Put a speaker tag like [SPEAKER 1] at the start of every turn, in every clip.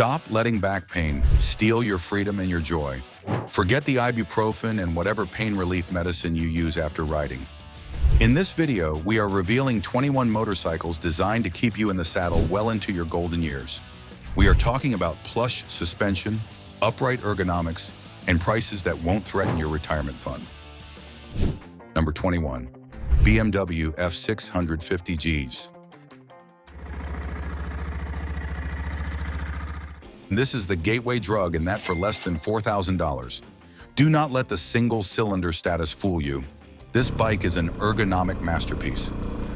[SPEAKER 1] Stop letting back pain steal your freedom and your joy. Forget the ibuprofen and whatever pain relief medicine you use after riding. In this video, we are revealing 21 motorcycles designed to keep you in the saddle well into your golden years. We are talking about plush suspension, upright ergonomics, and prices that won't threaten your retirement fund. Number 21. BMW F650GS. This is the gateway drug, and that for less than $4,000. Do not let the single-cylinder status fool you. This bike is an ergonomic masterpiece.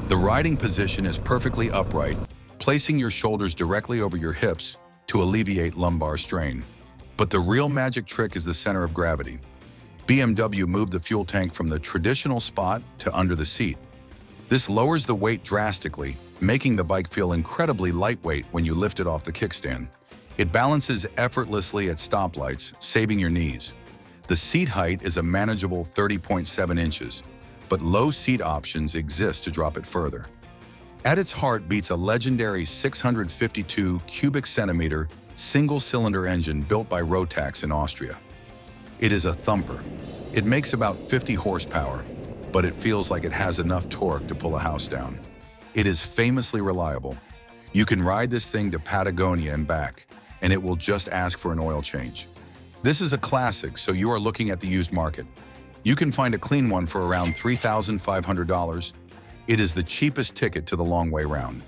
[SPEAKER 1] The riding position is perfectly upright, placing your shoulders directly over your hips to alleviate lumbar strain. But the real magic trick is the center of gravity. BMW moved the fuel tank from the traditional spot to under the seat. This lowers the weight drastically, making the bike feel incredibly lightweight when you lift it off the kickstand. It balances effortlessly at stoplights, saving your knees. The seat height is a manageable 30.7 inches, but low seat options exist to drop it further. At its heart beats a legendary 652 cubic centimeter single-cylinder engine built by Rotax in Austria. It is a thumper. It makes about 50 horsepower, but it feels like it has enough torque to pull a house down. It is famously reliable. You can ride this thing to Patagonia and back, and it will just ask for an oil change. This is a classic, so you are looking at the used market. You can find a clean one for around $3,500. It is the cheapest ticket to the long way round.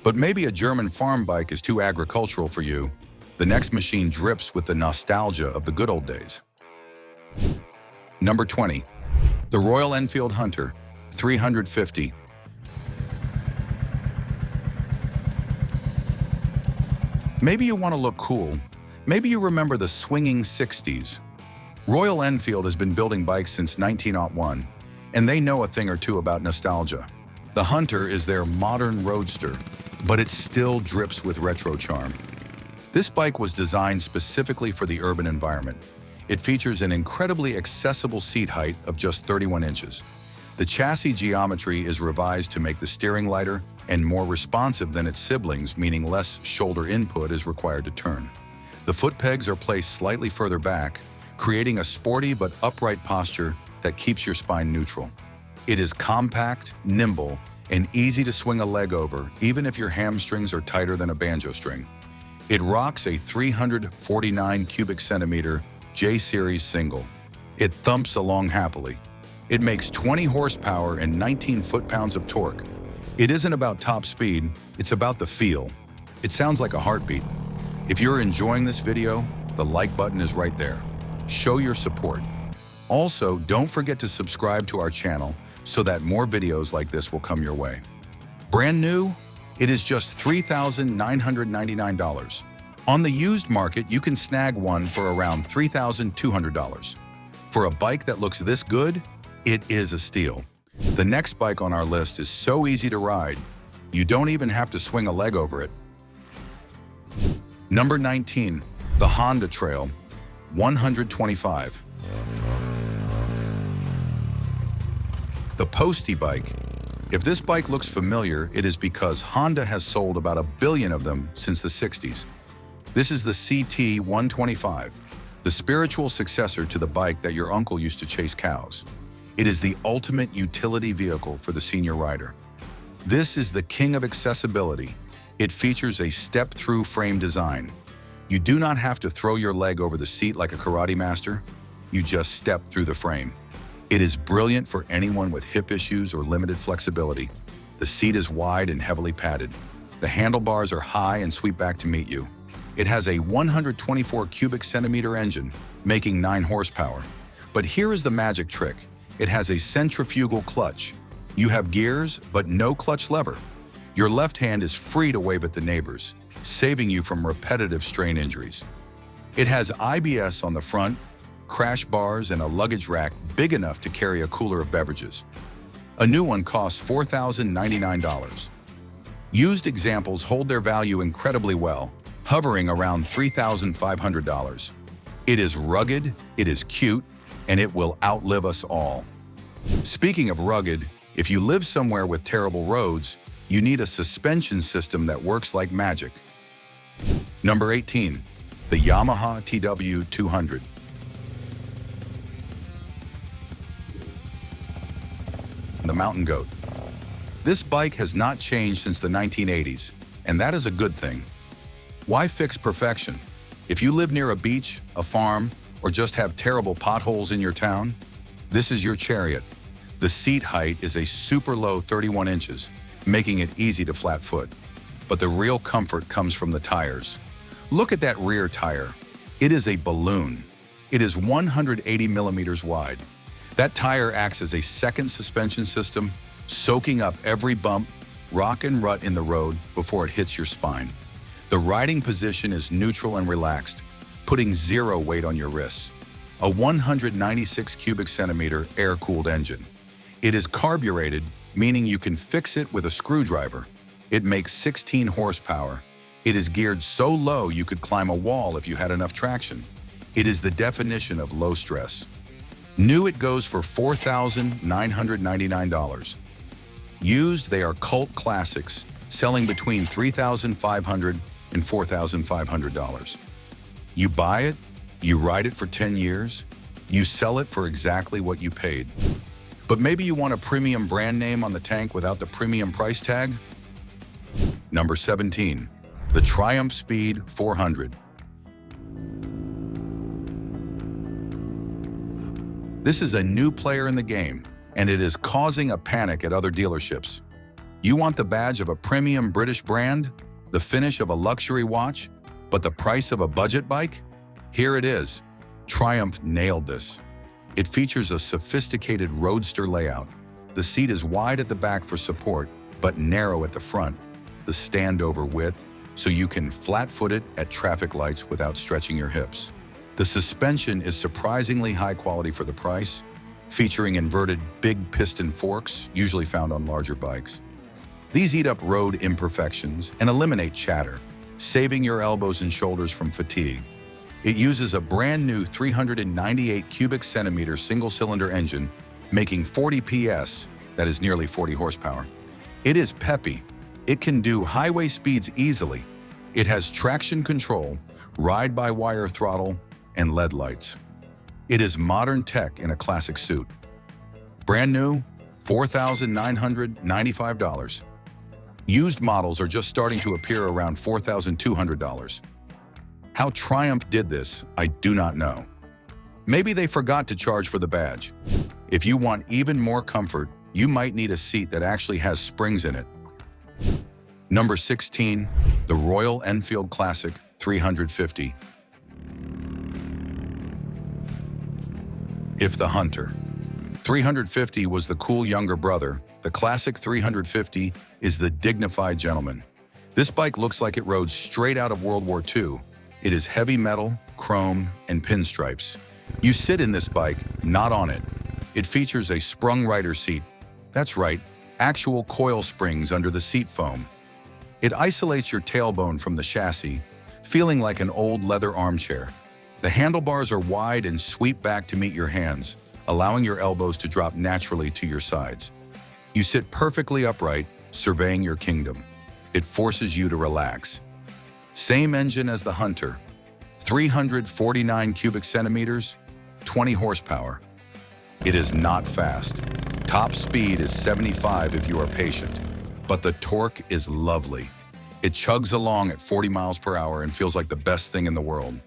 [SPEAKER 1] But maybe a German farm bike is too agricultural for you. The next machine drips with the nostalgia of the good old days. Number 20. The Royal Enfield Hunter 350. Maybe you want to look cool. Maybe you remember the swinging 60s. Royal Enfield has been building bikes since 1901, and they know a thing or two about nostalgia. The Hunter is their modern roadster, but it still drips with retro charm. This bike was designed specifically for the urban environment. It features an incredibly accessible seat height of just 31 inches. The chassis geometry is revised to make the steering lighter and more responsive than its siblings, meaning less shoulder input is required to turn. The foot pegs are placed slightly further back, creating a sporty but upright posture that keeps your spine neutral. It is compact, nimble, and easy to swing a leg over, even if your hamstrings are tighter than a banjo string. It rocks a 349 cubic centimeter J-Series single. It thumps along happily. It makes 20 horsepower and 19 foot-pounds of torque. It isn't about top speed, it's about the feel. It sounds like a heartbeat. If you're enjoying this video, the like button is right there. Show your support. Also, don't forget to subscribe to our channel so that more videos like this will come your way. Brand new? It is just $3,999. On the used market, you can snag one for around $3,200. For a bike that looks this good, it is a steal. The next bike on our list is so easy to ride, you don't even have to swing a leg over it. Number 19. The Honda Trail 125. The Postie bike. If this bike looks familiar, it is because Honda has sold about 1 billion of them since the 60s. This is the CT 125, the spiritual successor to the bike that your uncle used to chase cows. It is the ultimate utility vehicle for the senior rider. This is the king of accessibility. It features a step-through frame design. You do not have to throw your leg over the seat like a karate master. You just step through the frame. It is brilliant for anyone with hip issues or limited flexibility. The seat is wide and heavily padded. The handlebars are high and sweep back to meet you. It has a 124 cubic centimeter engine, making 9 horsepower. But here is the magic trick. It has a centrifugal clutch. You have gears, but no clutch lever. Your left hand is free to wave at the neighbors, saving you from repetitive strain injuries. It has IBS on the front, crash bars, and a luggage rack big enough to carry a cooler of beverages. A new one costs $4,099. Used examples hold their value incredibly well, hovering around $3,500. It is rugged, it is cute, and it will outlive us all. Speaking of rugged, if you live somewhere with terrible roads, you need a suspension system that works like magic. Number 18, the Yamaha TW200. The Mountain Goat. This bike has not changed since the 1980s, and that is a good thing. Why fix perfection? If you live near a beach, a farm, or just have terrible potholes in your town, this is your chariot. The seat height is a super low 31 inches, making it easy to flat foot. But the real comfort comes from the tires. Look at that rear tire. It is a balloon. It is 180 millimeters wide. That tire acts as a second suspension system, soaking up every bump, rock and rut in the road before it hits your spine. The riding position is neutral and relaxed, putting zero weight on your wrists. A 196 cubic centimeter air-cooled engine. It is carbureted, meaning you can fix it with a screwdriver. It makes 16 horsepower. It is geared so low you could climb a wall if you had enough traction. It is the definition of low stress. New, it goes for $4,999. Used, they are cult classics, selling between $3,500 and $4,500. You buy it, you ride it for 10 years, you sell it for exactly what you paid. But maybe you want a premium brand name on the tank without the premium price tag? Number 17, the Triumph Speed 400. This is a new player in the game, and it is causing a panic at other dealerships. You want the badge of a premium British brand, the finish of a luxury watch, but the price of a budget bike? Here it is. Triumph nailed this. It features a sophisticated roadster layout. The seat is wide at the back for support, but narrow at the front. The standover width, so you can flat-foot it at traffic lights without stretching your hips. The suspension is surprisingly high quality for the price, featuring inverted big piston forks, usually found on larger bikes. These eat up road imperfections and eliminate chatter, saving your elbows and shoulders from fatigue. It uses a brand new 398 cubic centimeter single-cylinder engine, making 40 PS, that is nearly 40 horsepower. It is peppy. It can do highway speeds easily. It has traction control, ride-by-wire throttle, and LED lights. It is modern tech in a classic suit. Brand new, $4,995. Used models are just starting to appear around $4,200. How Triumph did this, I do not know. Maybe they forgot to charge for the badge. If you want even more comfort, you might need a seat that actually has springs in it. Number 16, the Royal Enfield Classic 350. If the Hunter. 350 was the cool younger brother, the classic 350 is the dignified gentleman. This bike looks like it rode straight out of World War II. It is heavy metal, chrome, and pinstripes. You sit in this bike, not on it. It features a sprung rider seat. That's right, actual coil springs under the seat foam. It isolates your tailbone from the chassis, feeling like an old leather armchair. The handlebars are wide and sweep back to meet your hands, allowing your elbows to drop naturally to your sides. You sit perfectly upright, surveying your kingdom. It forces you to relax. Same engine as the Hunter, 349 cubic centimeters, 20 horsepower. It is not fast. Top speed is 75 if you are patient, but the torque is lovely. It chugs along at 40 miles per hour and feels like the best thing in the world.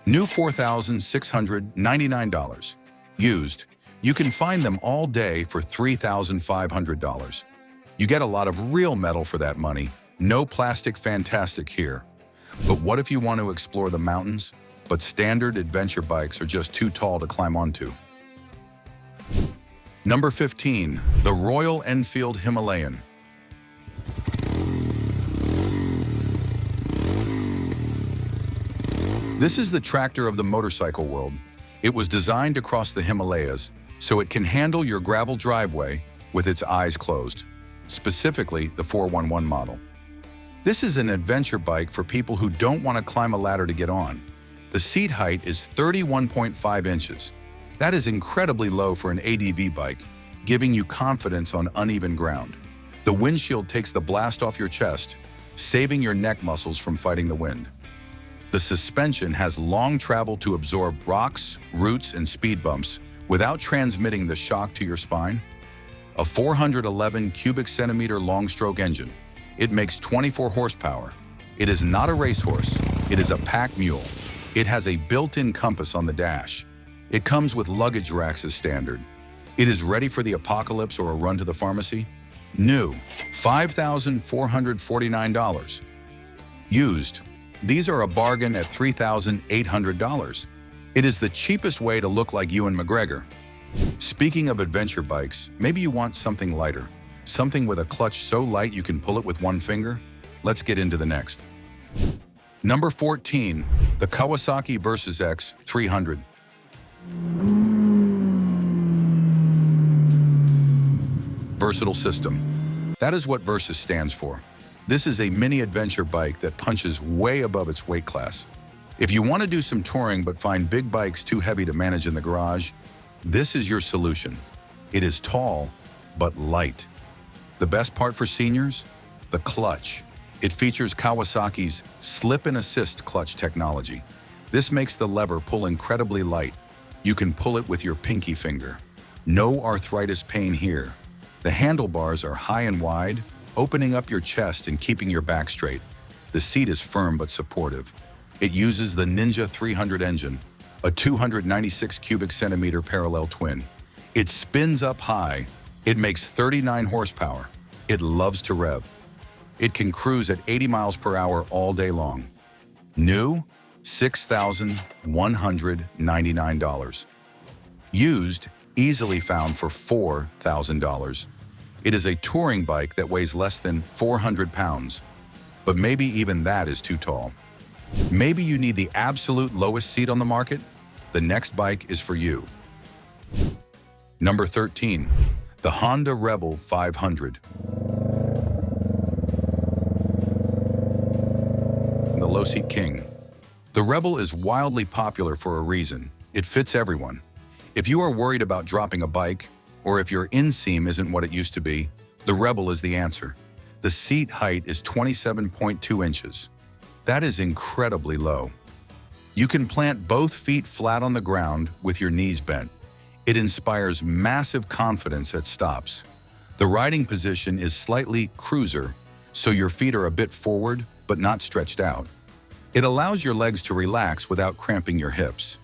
[SPEAKER 1] New $4,699. Used, you can find them all day for $3,500. You get a lot of real metal for that money. No plastic fantastic here. But what if you want to explore the mountains, but standard adventure bikes are just too tall to climb onto? Number 15, the Royal Enfield Himalayan. This is the tractor of the motorcycle world. It was designed to cross the Himalayas, so it can handle your gravel driveway with its eyes closed, specifically the 411 model. This is an adventure bike for people who don't want to climb a ladder to get on. The seat height is 31.5 inches. That is incredibly low for an ADV bike, giving you confidence on uneven ground. The windshield takes the blast off your chest, saving your neck muscles from fighting the wind. The suspension has long travel to absorb rocks, roots, and speed bumps without transmitting the shock to your spine. A 411 cubic centimeter long-stroke engine. It makes 24 horsepower. It is not a racehorse, it is a pack mule. It has a built-in compass on the dash. It comes with luggage racks as standard. It is ready for the apocalypse or a run to the pharmacy. New, $5,449. Used, these are a bargain at $3,800. It is the cheapest way to look like Ewan McGregor. Speaking of adventure bikes, maybe you want something lighter, something with a clutch so light you can pull it with one finger. Let's get into the next. Number 14, the Kawasaki Versys-X 300. Versatile system. That is what Versys stands for. This is a mini adventure bike that punches way above its weight class. If you want to do some touring but find big bikes too heavy to manage in the garage, this is your solution. It is tall, but light. The best part for seniors? The clutch. It features Kawasaki's slip and assist clutch technology. This makes the lever pull incredibly light. You can pull it with your pinky finger. No arthritis pain here. The handlebars are high and wide, opening up your chest and keeping your back straight. The seat is firm but supportive. It uses the Ninja 300 engine, a 296 cubic centimeter parallel twin. It spins up high. It makes 39 horsepower. It loves to rev. It can cruise at 80 miles per hour all day long. New, $6,199. Used, easily found for $4,000. It is a touring bike that weighs less than 400 pounds, but maybe even that is too tall. Maybe you need the absolute lowest seat on the market? The next bike is for you. Number 13, the Honda Rebel 500. The low seat king. The Rebel is wildly popular for a reason. It fits everyone. If you are worried about dropping a bike, or if your inseam isn't what it used to be, the Rebel is the answer. The seat height is 27.2 inches. That is incredibly low. You can plant both feet flat on the ground with your knees bent. It inspires massive confidence at stops. The riding position is slightly cruiser, so your feet are a bit forward but not stretched out. It allows your legs to relax without cramping your hips.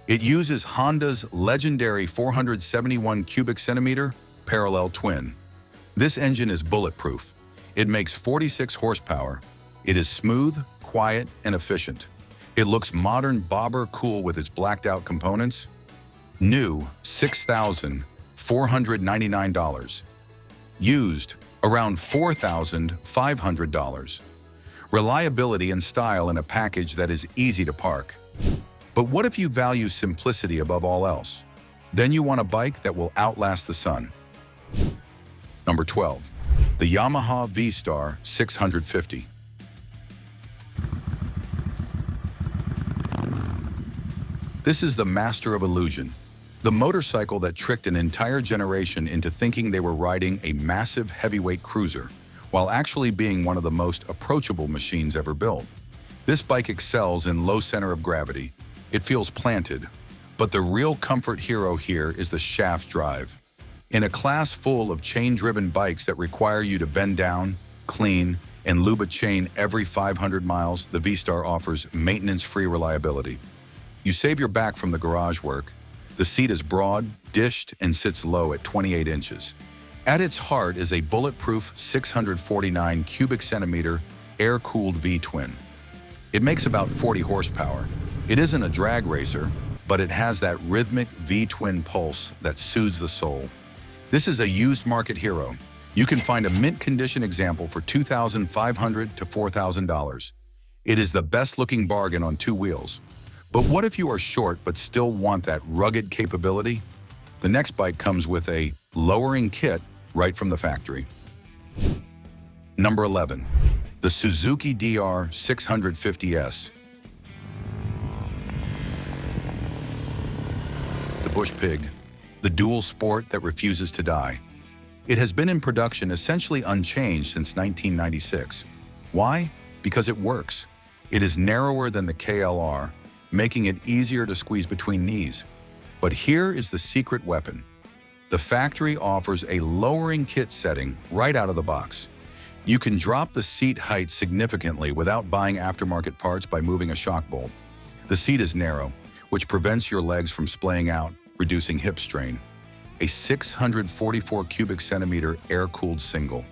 [SPEAKER 1] It uses Honda's legendary 471 cubic centimeter parallel twin. This engine is bulletproof. It makes 46 horsepower. It is smooth, quiet, and efficient. It looks modern bobber cool with its blacked out components. New, $6,499. Used, around $4,500. Reliability and style in a package that is easy to park. But what if you value simplicity above all else? Then you want a bike that will outlast the sun. Number 12, the Yamaha V-Star 650. This is the master of illusion. The motorcycle that tricked an entire generation into thinking they were riding a massive heavyweight cruiser, while actually being one of the most approachable machines ever built. This bike excels in low center of gravity. It feels planted, but the real comfort hero here is the shaft drive. In a class full of chain-driven bikes that require you to bend down, clean, and lube a chain every 500 miles, the V-Star offers maintenance-free reliability. You save your back from the garage work. The seat is broad, dished, and sits low at 28 inches. At its heart is a bulletproof 649 cubic centimeter air-cooled V-twin. It makes about 40 horsepower. It isn't a drag racer, but it has that rhythmic V-twin pulse that soothes the soul. This is a used market hero. You can find a mint condition example for $2,500 to $4,000. It is the best-looking bargain on two wheels. But what if you are short but still want that rugged capability? The next bike comes with a lowering kit right from the factory. Number 11, the Suzuki DR650S. The Bush Pig, the dual sport that refuses to die. It has been in production essentially unchanged since 1996. Why? Because it works. It is narrower than the KLR, making it easier to squeeze between knees. But here is the secret weapon. The factory offers a lowering kit setting right out of the box. You can drop the seat height significantly without buying aftermarket parts by moving a shock bolt. The seat is narrow, which prevents your legs from splaying out, reducing hip strain. A 644 cubic centimeter air-cooled single.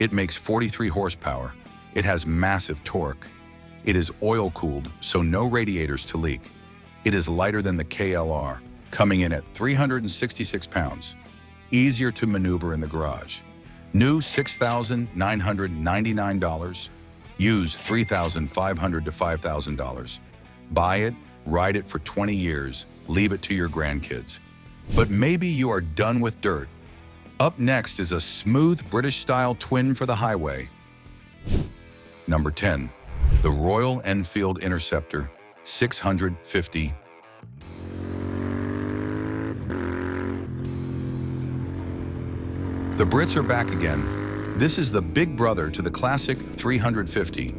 [SPEAKER 1] It makes 43 horsepower. It has massive torque. It is oil-cooled, so no radiators to leak. It is lighter than the KLR, coming in at 366 pounds. Easier to maneuver in the garage. New $6,999. Used $3,500 to $5,000. Buy it, ride it for 20 years, leave it to your grandkids. But maybe you are done with dirt. Up next is a smooth British-style twin for the highway. Number 10. The Royal Enfield Interceptor 650. The Brits are back again. This is the big brother to the classic 350.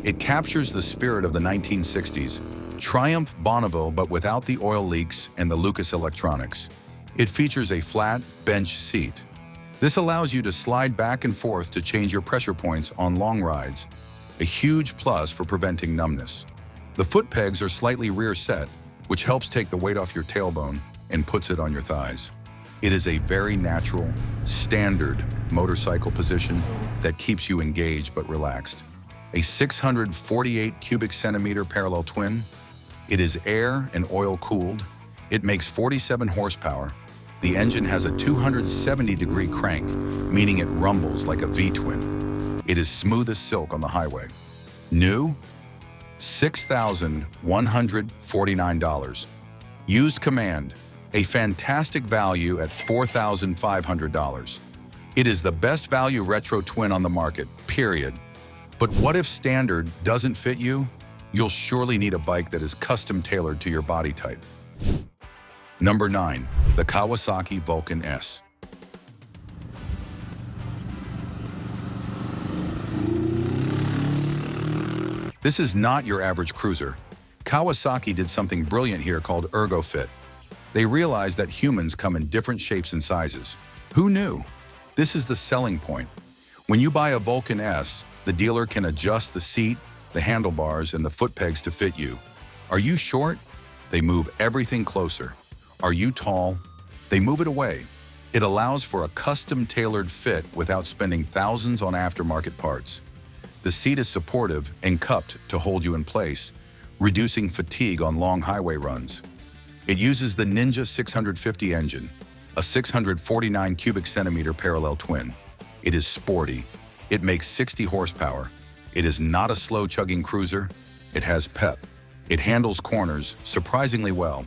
[SPEAKER 1] It captures the spirit of the 1960s. Triumph Bonneville, but without the oil leaks and the Lucas electronics. It features a flat bench seat. This allows you to slide back and forth to change your pressure points on long rides. A huge plus for preventing numbness. The foot pegs are slightly rear set, which helps take the weight off your tailbone and puts it on your thighs. It is a very natural, standard motorcycle position that keeps you engaged but relaxed. A 648 cubic centimeter parallel twin. It is air and oil cooled. It makes 47 horsepower. The engine has a 270-degree crank, meaning it rumbles like a V-twin. It is smooth as silk on the highway. New, $6,149. Used Command, a fantastic value at $4,500. It is the best value retro twin on the market, period. But what if standard doesn't fit you? You'll surely need a bike that is custom tailored to your body type. Number 9. The Kawasaki Vulcan S. This is not your average cruiser. Kawasaki did something brilliant here called Ergo Fit. They realized that humans come in different shapes and sizes. Who knew? This is the selling point. When you buy a Vulcan S, the dealer can adjust the seat, the handlebars, and the foot pegs to fit you. Are you short? They move everything closer. Are you tall? They move it away. It allows for a custom-tailored fit without spending thousands on aftermarket parts. The seat is supportive and cupped to hold you in place, reducing fatigue on long highway runs. It uses the Ninja 650 engine, a 649 cubic centimeter parallel twin. It is sporty. It makes 60 horsepower. It is not a slow-chugging cruiser. It has pep. It handles corners surprisingly well.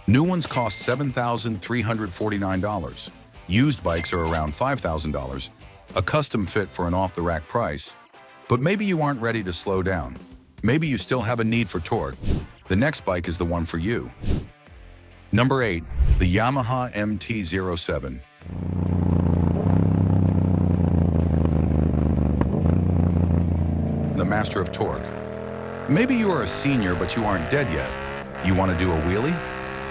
[SPEAKER 1] New ones cost $7,349. Used bikes are around $5,000, a custom fit for an off-the-rack price. But maybe you aren't ready to slow down. Maybe you still have a need for torque. The next bike is the one for you. Number 8. The Yamaha MT-07. The master of torque. Maybe you are a senior, but you aren't dead yet. You want to do a wheelie?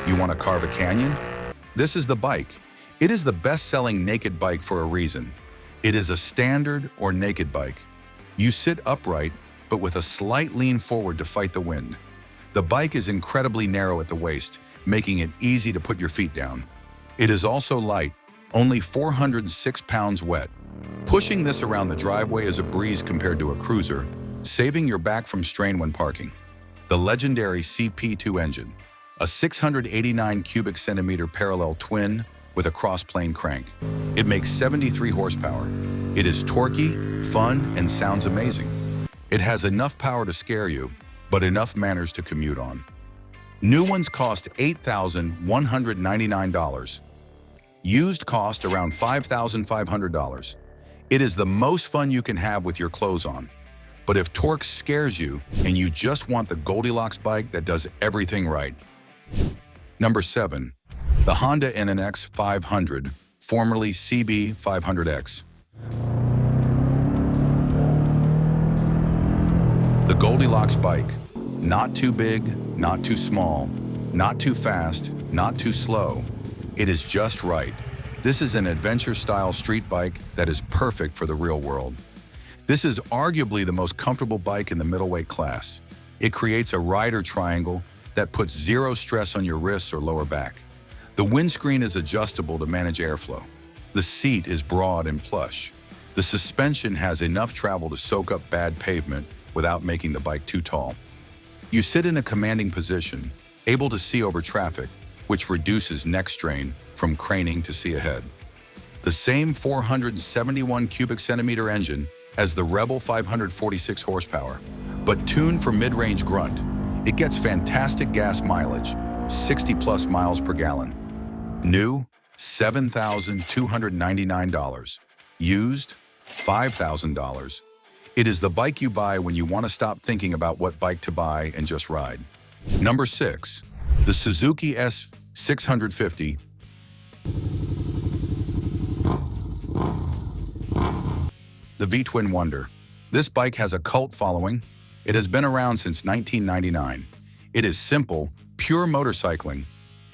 [SPEAKER 1] You want to carve a canyon? This is the bike. It is the best-selling naked bike for a reason. It is a standard or naked bike. You sit upright, but with a slight lean forward to fight the wind. The bike is incredibly narrow at the waist, making it easy to put your feet down. It is also light, only 406 pounds wet. Pushing this around the driveway is a breeze compared to a cruiser, saving your back from strain when parking. The legendary CP2 engine, a 689 cubic centimeter parallel twin with a cross-plane crank. It makes 73 horsepower. It is torquey, fun, and sounds amazing. It has enough power to scare you, but enough manners to commute on. New ones cost $8,199. Used cost around $5,500. It is the most fun you can have with your clothes on. But if torque scares you and you just want the Goldilocks bike that does everything right. Number 7. The Honda NNX 500, formerly CB 500X. The Goldilocks bike. Not too big, not too small, not too fast, not too slow. It is just right. This is an adventure-style street bike that is perfect for the real world. This is arguably the most comfortable bike in the middleweight class. It creates a rider triangle that puts zero stress on your wrists or lower back. The windscreen is adjustable to manage airflow. The seat is broad and plush. The suspension has enough travel to soak up bad pavement without making the bike too tall. You sit in a commanding position, able to see over traffic, which reduces neck strain from craning to see ahead. The same 471 cubic centimeter engine as the Rebel 546 horsepower, but tuned for mid-range grunt. It gets fantastic gas mileage, 60 plus miles per gallon. New, $7,299. Used, $5,000. It is the bike you buy when you want to stop thinking about what bike to buy and just ride. Number 6. The Suzuki S650. The V-Twin Wonder. This bike has a cult following. It has been around since 1999. It is simple, pure motorcycling.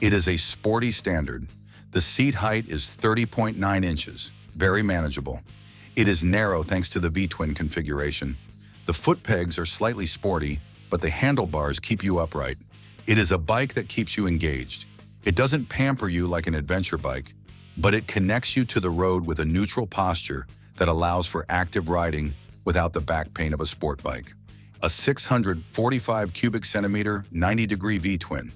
[SPEAKER 1] It is a sporty standard. The seat height is 30.9 inches, very manageable. It is narrow thanks to the V-Twin configuration. The foot pegs are slightly sporty, but the handlebars keep you upright. It is a bike that keeps you engaged. It doesn't pamper you like an adventure bike, but it connects you to the road with a neutral posture that allows for active riding without the back pain of a sport bike. A 645 cubic centimeter, 90-degree V-Twin.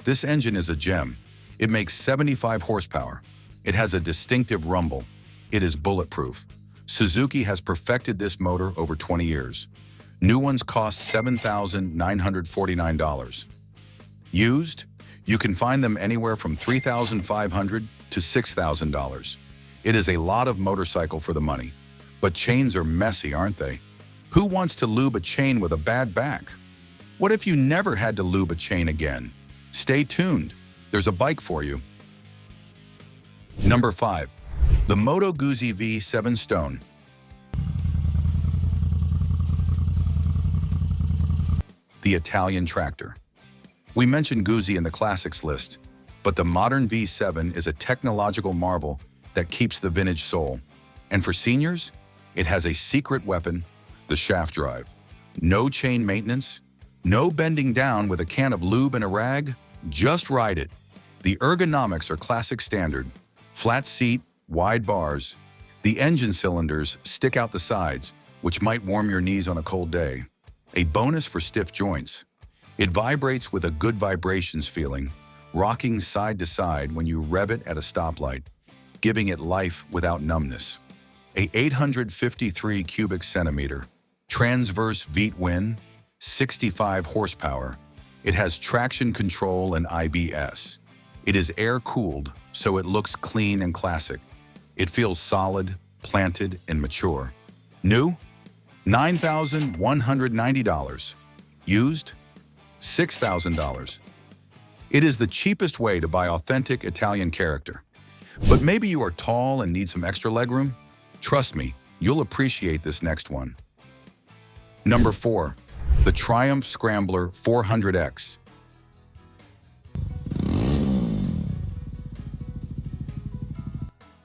[SPEAKER 1] This engine is a gem. It makes 75 horsepower. It has a distinctive rumble. It is bulletproof. Suzuki has perfected this motor over 20 years. New ones cost $7,949. Used? You can find them anywhere from $3,500 to $6,000. It is a lot of motorcycle for the money. But chains are messy, aren't they? Who wants to lube a chain with a bad back? What if you never had to lube a chain again? Stay tuned. There's a bike for you. Number 5. The Moto Guzzi V7 Stone. The Italian tractor. We mentioned Guzzi in the classics list, but the modern V7 is a technological marvel that keeps the vintage soul. And for seniors, it has a secret weapon, the shaft drive. No chain maintenance, no bending down with a can of lube and a rag, just ride it. The ergonomics are classic standard. Flat seat, wide bars. The engine cylinders stick out the sides, which might warm your knees on a cold day. A bonus for stiff joints. It vibrates with a good vibrations feeling, rocking side to side when you rev it at a stoplight, giving it life without numbness. A 853 cubic centimeter, transverse V-Twin, 65 horsepower. It has traction control and IBS. It is air-cooled, so it looks clean and classic. It feels solid, planted, and mature. New? $9,190. Used? $6,000. It is the cheapest way to buy authentic Italian character. But maybe you are tall and need some extra legroom? Trust me, you'll appreciate this next one. Number 4. The Triumph Scrambler 400X.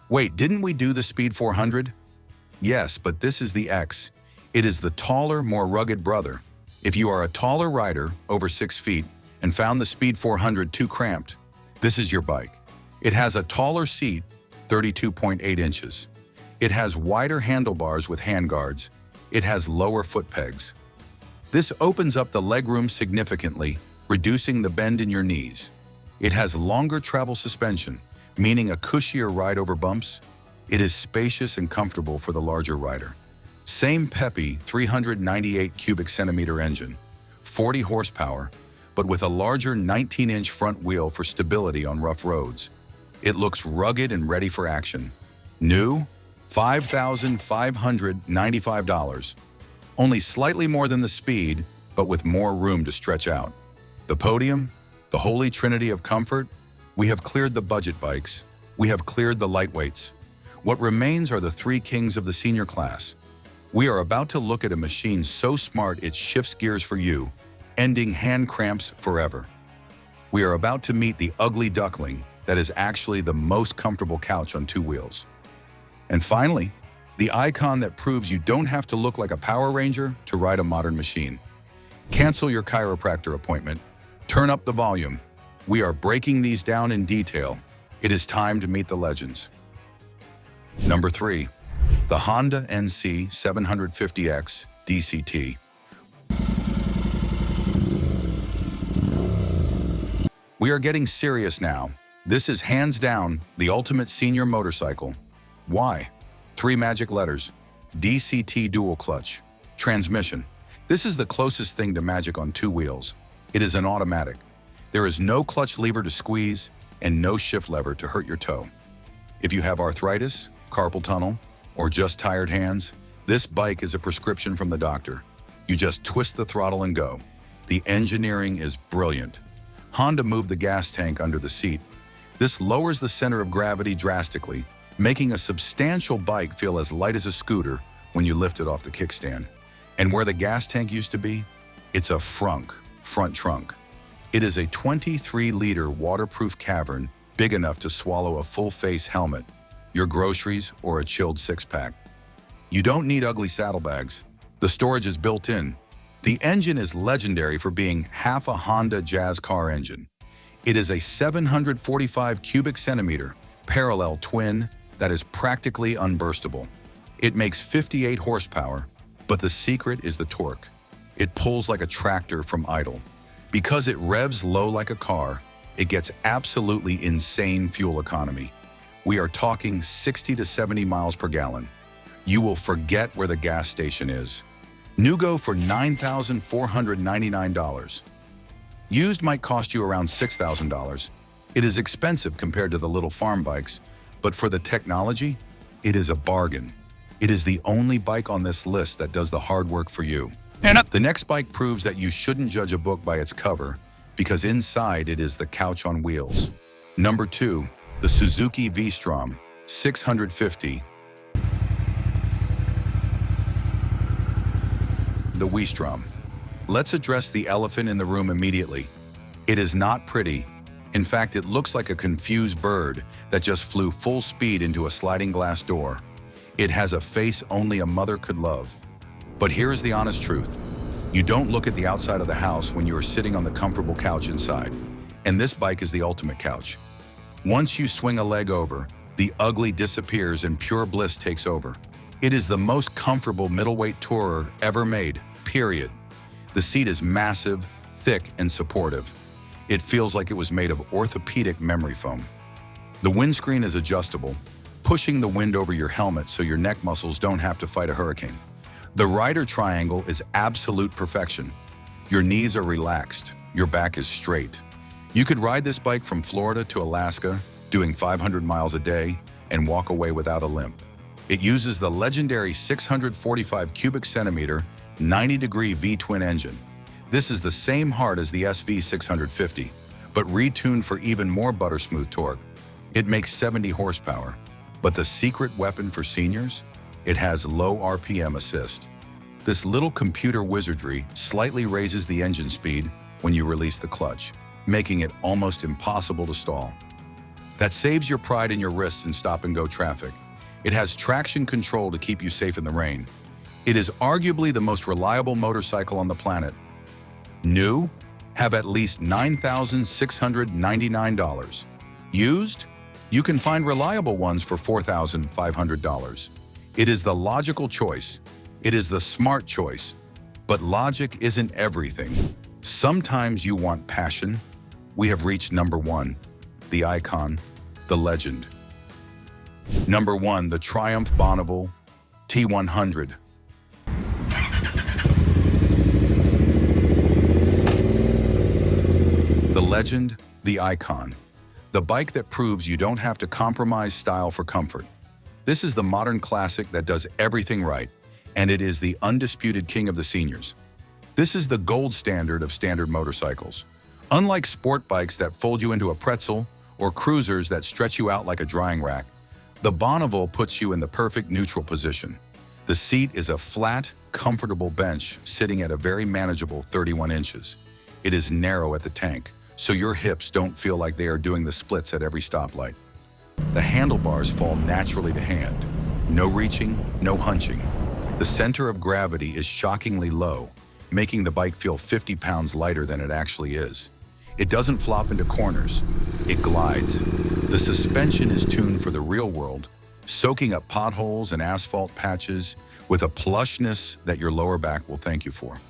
[SPEAKER 1] Wait, didn't we do the Speed 400? Yes, but this is the X. It is the taller, more rugged brother. If you are a taller rider, over 6 feet, and found the Speed 400 too cramped, this is your bike. It has a taller seat, 32.8 inches. It has wider handlebars with handguards. It has lower foot pegs. This opens up the legroom significantly, reducing the bend in your knees. It has longer travel suspension, meaning a cushier ride over bumps. It is spacious and comfortable for the larger rider. Same peppy 398 cubic centimeter engine, 40 horsepower, but with a larger 19-inch front wheel for stability on rough roads. It looks rugged and ready for action. New? $5,595. Only slightly more than the Speed, but with more room to stretch out. The Podium? The holy trinity of comfort? We have cleared the budget bikes. We have cleared the lightweights. What remains are the three kings of the senior class. We are about to look at a machine so smart it shifts gears for you, ending hand cramps forever. We are about to meet the ugly duckling that is actually the most comfortable couch on two wheels. And finally, the icon that proves you don't have to look like a Power Ranger to ride a modern machine. Cancel your chiropractor appointment. Turn up the volume. We are breaking these down in detail. It is time to meet the legends. Number 3. The Honda NC750X DCT. We are getting serious now. This is hands down the ultimate senior motorcycle. Why? 3 magic letters. DCT dual clutch. Transmission. This is the closest thing to magic on two wheels. It is an automatic. There is no clutch lever to squeeze and no shift lever to hurt your toe. If you have arthritis, carpal tunnel, or just tired hands, this bike is a prescription from the doctor. You just twist the throttle and go. The engineering is brilliant. Honda moved the gas tank under the seat. This lowers the center of gravity drastically, making a substantial bike feel as light as a scooter when you lift it off the kickstand. And where the gas tank used to be, it's a front trunk. It is a 23-liter waterproof cavern big enough to swallow a full-face helmet, your groceries, or a chilled six-pack. You don't need ugly saddlebags. The storage is built in. The engine is legendary for being half a Honda Jazz car engine. It is a 745 cubic centimeter parallel twin that is practically unburstable. It makes 58 horsepower, but the secret is the torque. It pulls like a tractor from idle. Because it revs low like a car, it gets absolutely insane fuel economy. We are talking 60 to 70 miles per gallon. You will forget where the gas station is. New go for $9,499. Used might cost you around $6,000. It is expensive compared to the little farm bikes, but for the technology, it is a bargain. It is the only bike on this list that does the hard work for you. The next bike proves that you shouldn't judge a book by its cover, because inside it is the couch on wheels. Number 2, the Suzuki V-Strom 650. The V-Strom. Let's address the elephant in the room immediately. It is not pretty. In fact, it looks like a confused bird that just flew full speed into a sliding glass door. It has a face only a mother could love. But here's the honest truth. You don't look at the outside of the house when you are sitting on the comfortable couch inside. And this bike is the ultimate couch. Once you swing a leg over, the ugly disappears and pure bliss takes over. It is the most comfortable middleweight tourer ever made, period. The seat is massive, thick, and supportive. It feels like it was made of orthopedic memory foam. The windscreen is adjustable, pushing the wind over your helmet so your neck muscles don't have to fight a hurricane. The rider triangle is absolute perfection. Your knees are relaxed, your back is straight. You could ride this bike from Florida to Alaska, doing 500 miles a day, and walk away without a limp. It uses the legendary 645 cubic centimeter, 90-degree V-twin engine. This is the same heart as the SV650, but retuned for even more buttersmooth torque. It makes 70 horsepower. But the secret weapon for seniors? It has low RPM assist. This little computer wizardry slightly raises the engine speed when you release the clutch, making it almost impossible to stall. That saves your pride in your wrists in stop-and-go traffic. It has traction control to keep you safe in the rain. It is arguably the most reliable motorcycle on the planet. New? Have at least $9,699. Used? You can find reliable ones for $4,500. It is the logical choice. It is the smart choice. But logic isn't everything. Sometimes you want passion. We have reached number 1, the icon, the legend. Number 1, the Triumph Bonneville T100. The legend, the icon. The bike that proves you don't have to compromise style for comfort. This is the modern classic that does everything right, and it is the undisputed king of the seniors. This is the gold standard of standard motorcycles. Unlike sport bikes that fold you into a pretzel or cruisers that stretch you out like a drying rack, the Bonneville puts you in the perfect neutral position. The seat is a flat, comfortable bench sitting at a very manageable 31 inches. It is narrow at the tank, so your hips don't feel like they are doing the splits at every stoplight. The handlebars fall naturally to hand. No reaching, no hunching. The center of gravity is shockingly low, making the bike feel 50 pounds lighter than it actually is. It doesn't flop into corners, it glides. The suspension is tuned for the real world, soaking up potholes and asphalt patches with a plushness that your lower back will thank you for.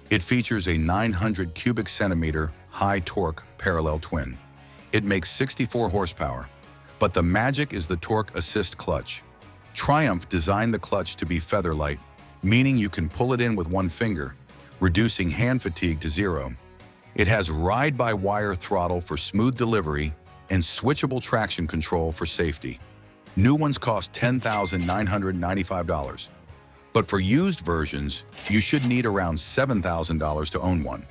[SPEAKER 1] It features a 900 cubic centimeter high torque parallel twin. It makes 64 horsepower, but the magic is the torque assist clutch. Triumph designed the clutch to be feather light, meaning you can pull it in with one finger, reducing hand fatigue to zero. It has ride-by-wire throttle for smooth delivery and switchable traction control for safety. New ones cost $10,995, but for used versions, you should need around $7,000 to own one.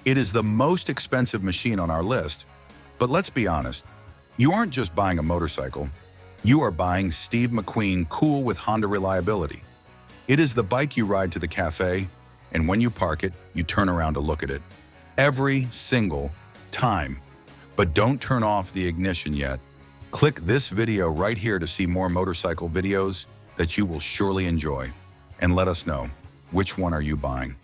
[SPEAKER 1] It is the most expensive machine on our list, but let's be honest, you aren't just buying a motorcycle, you are buying Steve McQueen cool with Honda reliability. It is the bike you ride to the cafe, and when you park it, you turn around to look at it. Every single time. But don't turn off the ignition yet. Click this video right here to see more motorcycle videos that you will surely enjoy. And let us know, which one are you buying?